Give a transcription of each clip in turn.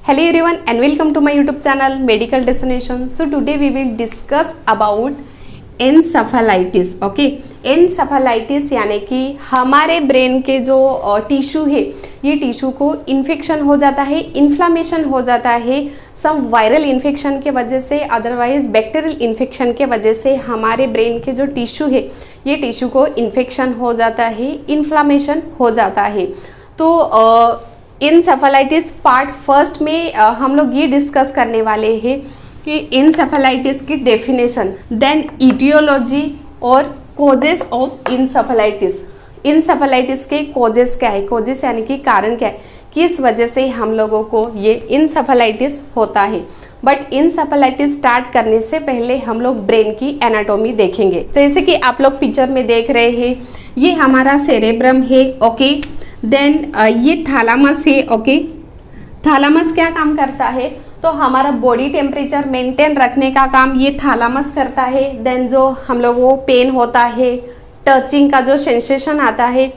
Hello everyone and welcome to my YouTube channel Medical Destination. So today we will discuss about encephalitis. Okay, encephalitis यानी कि हमारे brain के जो tissue है ये टिश्यू को इन्फेक्शन हो जाता है, इन्फ्लामेशन हो जाता है सम वायरल इन्फेक्शन के वजह से, अदरवाइज बैक्टीरियल इन्फेक्शन के वजह से हमारे ब्रेन के जो टिश्यू है ये टिश्यू को इन्फेक्शन हो जाता है, इन्फ्लामेशन हो जाता है. तो एनसेफेलाइटिस पार्ट फर्स्ट में हम लोग ये डिस्कस करने वाले हैं कि एनसेफेलाइटिस की डेफिनेशन, देन इटियोलॉजी और कॉजेस ऑफ एनसेफेलाइटिस. एनसेफेलाइटिस के कॉजेस क्या है, कॉजेस यानी कि कारण क्या है, किस वजह से हम लोगों को ये एनसेफेलाइटिस होता है. बट एनसेफेलाइटिस स्टार्ट करने से पहले हम लोग ब्रेन की एनाटॉमी देखेंगे. जैसे कि आप लोग पिक्चर में देख रहे हैं, ये हमारा सेरेब्रम है. ओके, देन ये थैलेमस है. ओके, थैलेमस क्या काम करता है, तो हमारा बॉडी टेम्परेचर मेंटेन रखने का काम ये थैलेमस करता है. देन जो हम लोगों को पेन होता है, टचिंग का जो सेंसेशन आता है,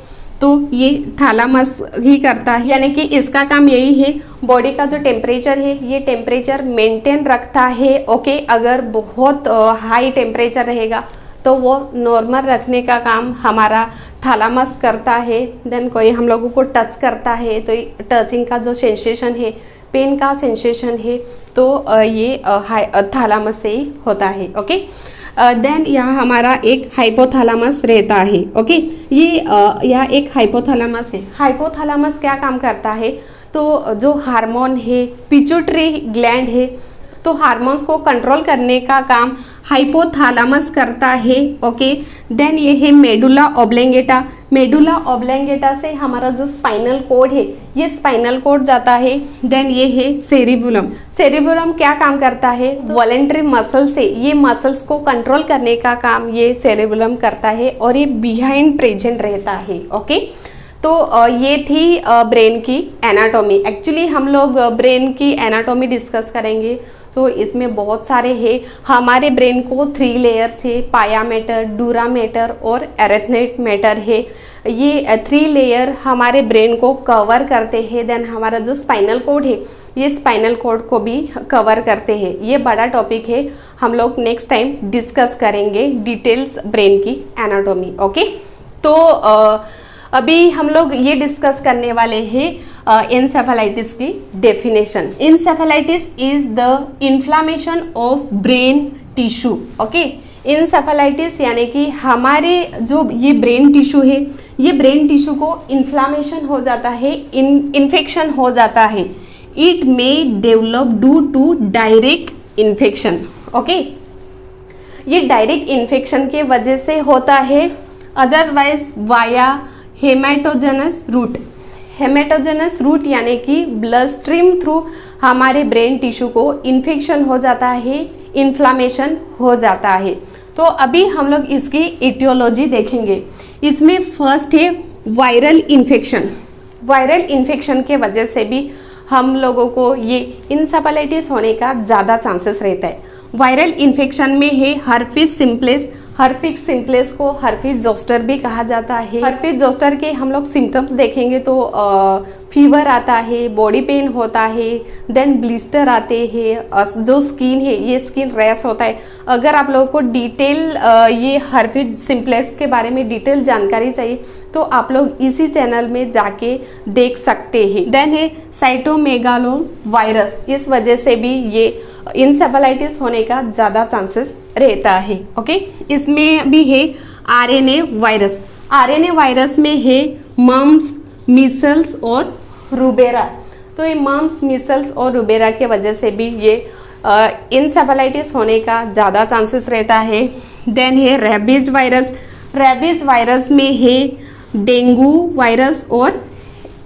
तो ये थैलेमस ही करता है. यानी कि इसका काम यही है, बॉडी का जो टेम्परेचर है ये टेम्परेचर मेंटेन रखता है. ओके, अगर बहुत हाई टेम्परेचर रहेगा तो वो नॉर्मल रखने का काम हमारा थैलेमस करता है. देन कोई हम लोगों को टच करता है तो टचिंग का जो सेंसेशन है, पेन का सेंसेशन है, तो ये थैलेमस से ही होता है. ओके, देन यहाँ हमारा एक हाइपोथैलेमस रहता है. ओके, ये यहाँ एक हाइपोथैलेमस है. हाइपोथैलेमस क्या काम करता है, तो जो हार्मोन है, पिट्यूटरी ग्लैंड है, तो हार्मोन्स को कंट्रोल करने का काम हाइपोथैलेमस करता है. ओके, देन ये है मेडुला ऑब्लेंगेटा. मेडुला ऑब्लेंगेटा से हमारा जो स्पाइनल कोड है ये स्पाइनल कोड जाता है. देन ये है सेरिबुलम. सेरिबुलम क्या काम करता है, वॉलेंट्री मसल से ये मसल्स को कंट्रोल करने का काम ये सेरिबुलम करता है और ये बिहाइंड प्रेजेंट रहता है. ओके, तो ये थी ब्रेन की एनाटॉमी. एक्चुअली हम लोग ब्रेन की एनाटॉमी डिस्कस करेंगे तो इसमें बहुत सारे हैं. हमारे ब्रेन को 3 लेयर्स है, पाया मैटर, डूरा मैटर और एरेथनेट मैटर है. ये 3 लेयर हमारे ब्रेन को कवर करते हैं. देन हमारा जो स्पाइनल कोड है ये स्पाइनल कोड को भी कवर करते हैं. ये बड़ा टॉपिक है, हम लोग नेक्स्ट टाइम डिस्कस करेंगे डिटेल्स ब्रेन की एनाटॉमी. ओके, तो अभी हम लोग ये डिस्कस करने वाले हैं एनसेफेलाइटिस की definition. Encephalitis is the inflammation of brain tissue. Okay, encephalitis यानी कि हमारे जो ये ब्रेन टिश्यू है ये ब्रेन टिश्यू को इन्फ्लामेशन हो जाता है, इन्फेक्शन हो जाता है. It may develop due to direct infection. Okay, ये डायरेक्ट इन्फेक्शन के वजह से होता है, otherwise via hematogenous route. Hematogenous route यानी कि ब्लड स्ट्रीम थ्रू हमारे ब्रेन टिश्यू को इन्फेक्शन हो जाता है, इन्फ्लामेशन हो जाता है. तो अभी हम लोग इसकी इटियोलॉजी देखेंगे. इसमें फर्स्ट है वायरल इन्फेक्शन. वायरल इन्फेक्शन के वजह से भी हम लोगों को ये एनसेफेलाइटिस होने का ज़्यादा चांसेस रहता है. वायरल इन्फेक्शन में है हर्पीस सिम्प्लेक्स. हर्पीस सिम्प्लेक्स को हर्पीस जोस्टर भी कहा जाता है. हर्पीस जोस्टर के हम लोग सिम्टम्स देखेंगे तो फीवर आता है, बॉडी पेन होता है, देन ब्लिस्टर आते हैं, जो स्किन है ये स्किन रैश होता है. अगर आप लोगों को डिटेल ये हर्पीस सिम्प्लेक्स के बारे में डिटेल जानकारी चाहिए तो आप लोग इसी चैनल में जाके देख सकते हैं. देन है साइटोमेगालो वायरस. इस वजह से भी ये एनसेफेलाइटिस होने का ज़्यादा चांसेस रहता है. ओके, इसमें भी है आरएनए वायरस. आरएनए वायरस में है मम्स, मीसल्स और रूबेरा. तो ये मम्स, मीसल्स और रूबेरा के वजह से भी ये एनसेफेलाइटिस होने का ज़्यादा चांसेस रहता है. देन है रेबीज वायरस. रेबीज वायरस में है डेंगू वायरस और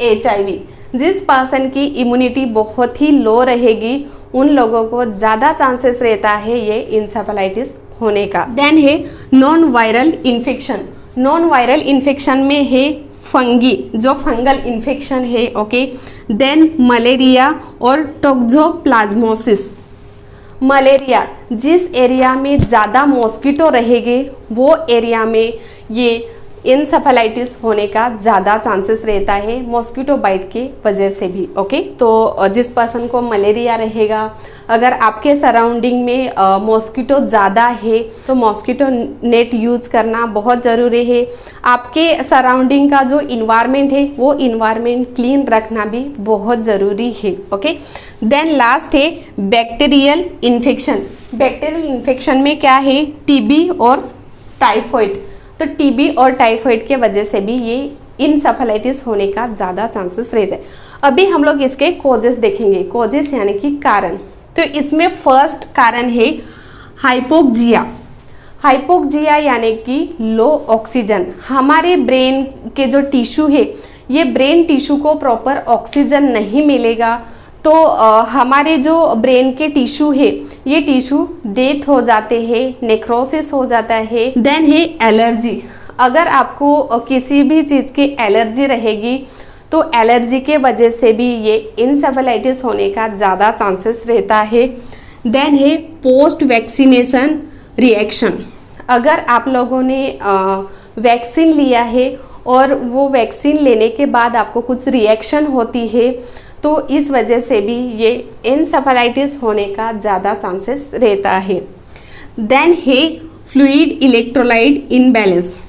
HIV. जिस पर्सन की इम्यूनिटी बहुत ही लो रहेगी उन लोगों को ज़्यादा चांसेस रहता है ये एनसेफेलाइटिस होने का. देन है non viral infection. Non viral infection में है फंगी, जो फंगल इन्फेक्शन है. ओके, देन मलेरिया और टोक्सोप्लाज्मोसिस. मलेरिया, जिस एरिया में ज़्यादा मॉस्किटो रहेंगे वो एरिया में ये इंसेफेलाइटिस होने का ज़्यादा चांसेस रहता है मॉस्किटो बाइट के वजह से भी। ओके, तो जिस पर्सन को मलेरिया रहेगा, अगर आपके सराउंडिंग में मॉस्किटो ज़्यादा है तो मॉस्किटो नेट यूज़ करना बहुत ज़रूरी है। आपके सराउंडिंग का जो इन्वायरमेंट है वो इन्वायरमेंट क्लीन रखना भी बहुत ज़रूरी है। ओके, देन लास्ट है बैक्टीरियल इन्फेक्शन। बैक्टीरियल इन्फेक्शन में क्या है, टीबी और टाइफॉइड। तो टीबी और टाइफॉइड के वजह से भी ये इंसेफेलाइटिस होने का ज़्यादा चांसेस रहते हैं। अभी हम लोग इसके कॉजेस देखेंगे। कॉजेस यानी कि कारण। तो इसमें फर्स्ट कारण है हाइपोक्सिया। हाइपोक्सिया यानी कि लो ऑक्सीजन। हमारे ब्रेन के जो टिश्यू है, ये ब्रेन टिश्यू को प्रॉपर ऑक्सीजन नहीं मिलेगा तो हमारे जो ब्रेन के टिश्यू है ये टिश्यू डेथ हो जाते हैं, नेक्रोसिस हो जाता है। देन है एलर्जी। अगर आपको किसी भी चीज़ की एलर्जी रहेगी तो एलर्जी के वजह से भी ये इंसेफेलाइटिस होने का ज़्यादा चांसेस रहता है। देन है पोस्ट वैक्सीनेशन रिएक्शन। अगर आप लोगों ने वैक्सीन लिया है और वो वैक्सीन लेने के बाद आपको कुछ रिएक्शन होती है तो इस वजह से भी ये इंसेफेलाइटिस होने का ज़्यादा चांसेस रहता है। देन है फ्लूइड इलेक्ट्रोलाइट इनबैलेंस।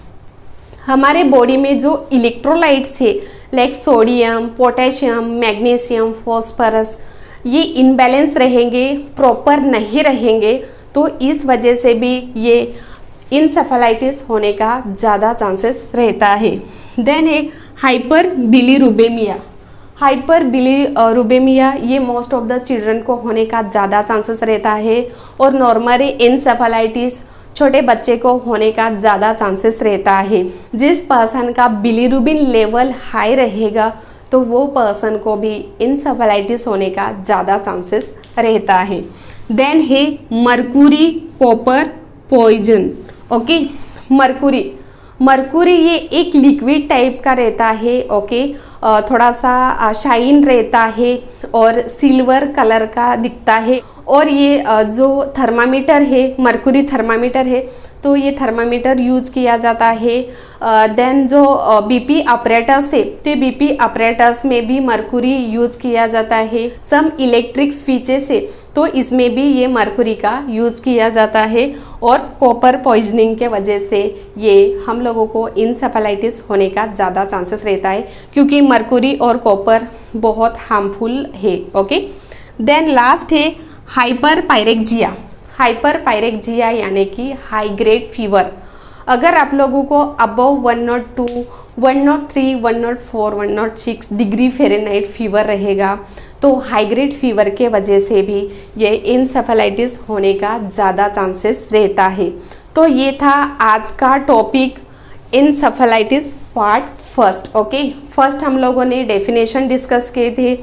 हमारे बॉडी में जो इलेक्ट्रोलाइट्स है like sodium, potassium, magnesium, phosphorus, ये इनबैलेंस रहेंगे, प्रॉपर नहीं रहेंगे तो इस वजह से भी ये इंसेफेलाइटिस होने का ज़्यादा चांसेस रहता है। देन है हाइपर बिलीरुबिमिया। हाइपर बिलीरुबिमिया ये मोस्ट ऑफ द चिल्ड्रन को होने का ज़्यादा चांसेस रहता है और नॉर्मली इंसेफेलाइटिस छोटे बच्चे को होने का ज़्यादा चांसेस रहता है। जिस पर्सन का बिलीरुबिन लेवल हाई रहेगा तो वो पर्सन को भी इंसेफेलाइटिस होने का ज़्यादा चांसेस रहता है। देन है mercury copper poison. Okay, mercury ये एक लिक्विड टाइप का रहता है। ओके, थोड़ा सा शाइन रहता है और सिल्वर कलर का दिखता है। और ये जो थर्मामीटर है, मर्क्यूरी थर्मामीटर है, तो ये थर्मामीटर यूज किया जाता है। देन जो बीपी ऑपरेटर्स है तो बीपी ऑपरेटर्स में भी मर्क्यूरी यूज किया जाता है। सम इलेक्ट्रिक स्विचेस है तो इसमें भी ये मर्क्यूरी का यूज किया जाता है। और कॉपर पॉइजनिंग के वजह से ये हम लोगों को इंसेफेलाइटिस होने का ज़्यादा चांसेस रहता है क्योंकि मर्क्यूरी और कॉपर बहुत हार्मफुल है। ओके, देन लास्ट है हाइपरपायरेक्सिया। हाइपरपायरेक्सिया यानी कि हाई ग्रेड फीवर। अगर आप लोगों को अबव 102, 103, 104, 106 डिग्री फ़ारेनहाइट फीवर रहेगा तो हाई ग्रेड फीवर के वजह से भी ये इंसेफेलाइटिस होने का ज़्यादा चांसेस रहता है। तो ये था आज का topic encephalitis part first. Okay, first हम लोगों ने डेफिनेशन डिस्कस किए थे।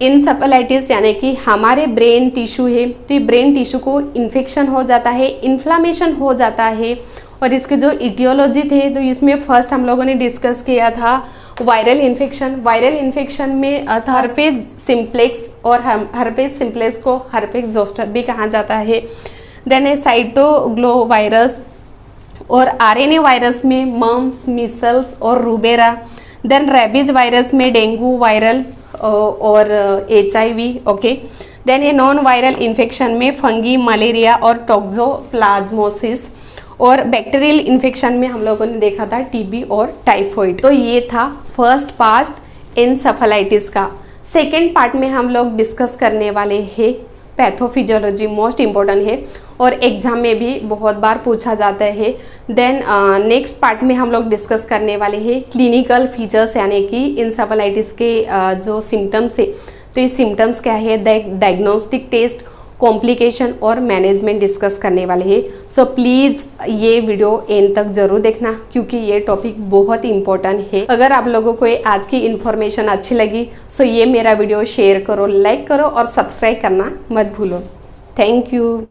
इंसेफेलाइटिस यानी कि हमारे ब्रेन टिश्यू है तो ब्रेन टिश्यू को इन्फेक्शन हो जाता है, इन्फ्लामेशन हो जाता है। और इसके जो इटियोलॉजी थे तो इसमें फर्स्ट हम लोगों ने डिस्कस किया था वायरल इन्फेक्शन। वायरल इन्फेक्शन में हर्पेज सिम्प्लेक्स और हर्पेज सिम्प्लेक्स को हर्पेज जोस्टर भी कहा जाता है। देन है साइटोग्लोवायरस और आरएनए वायरस में मम्स, मिसल्स और रूबेरा। देन रेबीज वायरस में डेंगू वायरल और HIV। ओके, देन ये नॉन वायरल इन्फेक्शन में फंगी, मलेरिया और टॉक्सोप्लाज्मोसिस। और बैक्टीरियल इन्फेक्शन में हम लोगों ने देखा था टीबी और टाइफॉइड। तो ये था फर्स्ट पार्ट इंसेफेलाइटिस का। सेकेंड पार्ट में हम लोग डिस्कस करने वाले हैं पैथोफिजियोलॉजी, मोस्ट इम्पोर्टेंट है और एग्जाम में भी बहुत बार पूछा जाता है। देन नेक्स्ट पार्ट में हम लोग डिस्कस करने वाले हैं क्लिनिकल फीचर्स यानी कि इंसेफेलाइटिस के जो सिम्टम्स है तो ये सिम्टम्स क्या है, डायग्नोस्टिक टेस्ट, कॉम्प्लिकेशन और मैनेजमेंट डिस्कस करने वाले हैं। सो प्लीज़ ये वीडियो एंड तक जरूर देखना क्योंकि ये टॉपिक बहुत इंपॉर्टेंट है। अगर आप लोगों को आज की इन्फॉर्मेशन अच्छी लगी सो ये मेरा वीडियो शेयर करो, लाइक करो और सब्सक्राइब करना मत भूलो। Thank you.